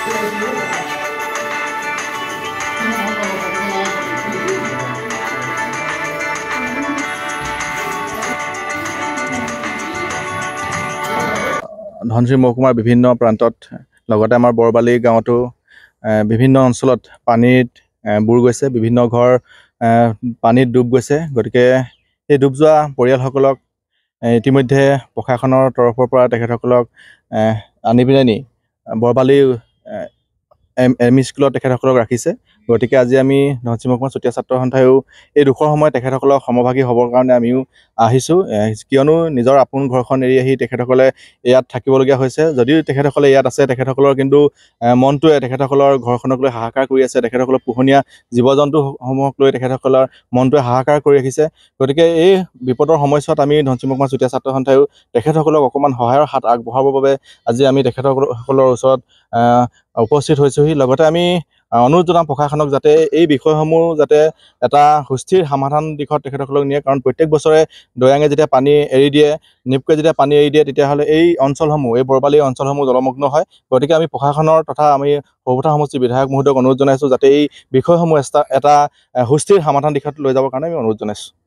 ধনশিৰি মহকুমাৰ বিভিন্ন প্ৰান্তত লগতে আমাৰ বৰবালি গাঁৱতো বিভিন্ন অঞ্চলত পানীত বুৰ গৈছে, বিভিন্ন ঘৰ পানীত ডুব গৈছে। গতিকে এই ডুব যোৱা পৰিয়ালসকলক ইতিমধ্যে প্ৰশাসনৰ তৰফৰ পৰা তেখেতসকলক আনি পিনে বৰবালি এম ই স্কুলত তেখেতসকলক ৰাখিছে। গতিকে আজি আমি ধনশিৰি মহকুমা চুতীয়া ছাত্ৰ সন্থায়ো এই দুখৰ সময়ত তেখেতসকলক সমভাগী হ'বৰ কাৰণে আমিও আহিছোঁ, কিয়নো নিজৰ আপোন ঘৰখন এৰি আহি তেখেতসকলে ইয়াত থাকিবলগীয়া হৈছে। যদিও তেখেতসকলে ইয়াত আছে, তেখেতসকলৰ কিন্তু মনটোৱে তেখেতসকলৰ ঘৰখনক লৈ হাহাকাৰ কৰি আছে। তেখেতসকলৰ পোহনীয়া জীৱ জন্তুসমূহক লৈ তেখেতসকলৰ মনটোৱে হাহাকাৰ কৰি ৰাখিছে। গতিকে এই বিপদৰ সময়ছোৱাত আমি ধনশিৰি মহকুমা চুতীয়া ছাত্ৰ সন্থায়ো তেখেতসকলক অকণমান সহায়ৰ হাত আগবঢ়াবৰ বাবে আজি আমি তেখেতসকলৰ ওচৰত উপস্থিত হৈছোঁহি। লগতে আমি অনুৰোধ জনাম প্ৰশাসনক যাতে এই বিষয়সমূহ যাতে এটা সুস্থিৰ সমাধান দিশত তেখেতসকলক নিয়ে, কাৰণ প্ৰত্যেক বছৰে দৈয়াঙে যেতিয়া পানী এৰি দিয়ে, নিপকে যেতিয়া পানী এৰি দিয়ে, তেতিয়াহ'লে এই অঞ্চলসমূহ, এই বৰবালি অঞ্চলসমূহ জলমগ্ন হয়। গতিকে আমি প্ৰশাসনৰ তথা আমি সৰুপথাৰ সমষ্টিৰ বিধায়ক মহোদয়ক অনুৰোধ জনাইছোঁ যাতে এই বিষয়সমূহ এটা সুস্থিৰ সমাধান দিশত লৈ যাবৰ কাৰণে আমি অনুৰোধ জনাইছোঁ।